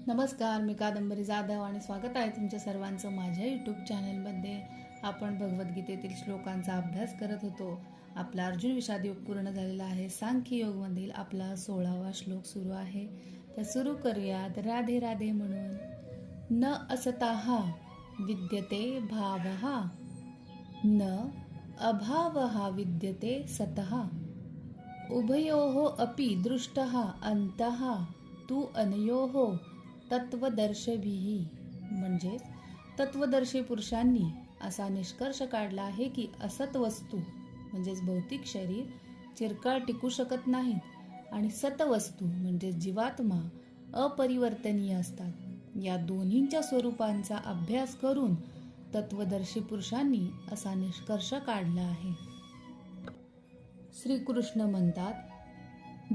नमस्कार, मी कादंबरी जाधव आणि स्वागत आहे तुमच्या सर्वांचं माझ्या यूट्यूब चॅनलमध्ये. आपण भगवद्गीतेतील श्लोकांचा अभ्यास करत होतो. आपला अर्जुन विषाद योग पूर्ण झालेला आहे. सांख्य योगमधील आपला 16वा श्लोक सुरू आहे. तर सुरू करूयात. राधे राधे म्हणून. न असतः विद्यते भावः, न अभावः विद्यते सतः, उभयोः अपि दृष्टः अन्तः तू अनयोः तत्वदर्शभिः. म्हणजेच तत्वदर्शी पुरुषांनी असा निष्कर्ष काढला आहे की असत वस्तू म्हणजेच भौतिक शरीर चिरकाळ टिकू शकत नाहीत आणि सतवस्तू म्हणजे जीवात्मा अपरिवर्तनीय असतात. या दोन्हींच्या स्वरूपांचा अभ्यास करून तत्वदर्शी पुरुषांनी असा निष्कर्ष काढला आहे. श्रीकृष्ण म्हणतात,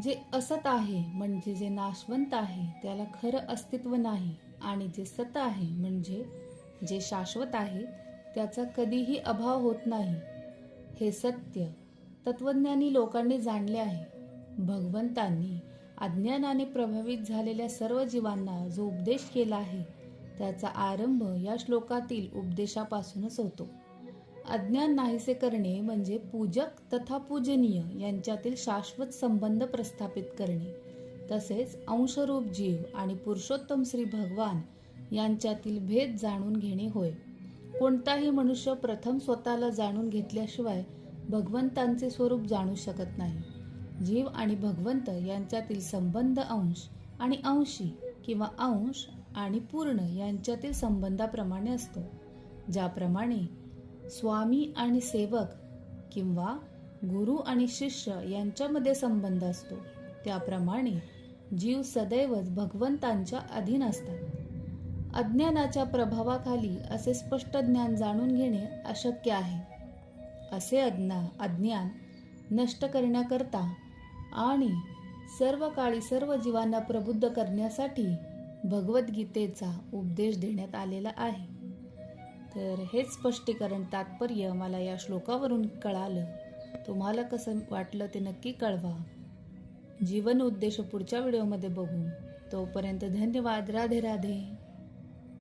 जे असत आहे म्हणजे जे नाशवंत आहे त्याला खरं अस्तित्व नाही, आणि जे सत आहे म्हणजे जे शाश्वत आहे त्याचा कधीही अभाव होत नाही. हे सत्य तत्वज्ञानी लोकांनी जाणले आहे. भगवंतांनी अज्ञानाने प्रभावित झालेल्या सर्व जीवांना जो उपदेश केला आहे त्याचा आरंभ या श्लोकातील उपदेशापासूनच होतो. अज्ञान नाहीसे करणे म्हणजे पूजक तथा पूजनीय यांच्यातील शाश्वत संबंध प्रस्थापित करणे, तसेच अंशरूप जीव आणि पुरुषोत्तम श्री भगवान यांच्यातील भेद जाणून घेणे होय. कोणताही मनुष्य प्रथम स्वतःला जाणून घेतल्याशिवाय भगवंतांचे स्वरूप जाणू शकत नाही. जीव आणि भगवंत यांच्यातील संबंध अंश आणि अंशी किंवा अंश आणि पूर्ण यांच्यातील संबंधाप्रमाणे असतो. ज्याप्रमाणे स्वामी आणि सेवक किंवा गुरु आणि शिष्य यांच्यामध्ये संबंध असतो, त्याप्रमाणे जीव सदैवच भगवंतांच्या अधीन असतात. अज्ञानाच्या प्रभावाखाली असे स्पष्ट ज्ञान जाणून घेणे अशक्य आहे. असे अज्ञान नष्ट करण्याकरता आणि सर्व काळी सर्व जीवांना प्रबुद्ध करण्यासाठी भगवद्गीतेचा उपदेश देण्यात आलेला आहे. तर हेच स्पष्टीकरण तात्पर्य मला या श्लोकावरून कळालं. तुम्हाला कसं वाटलं ते नक्की कळवा. जीवन उद्देश पुढच्या व्हिडिओमध्ये बघू. तोपर्यंत धन्यवाद. राधे राधे.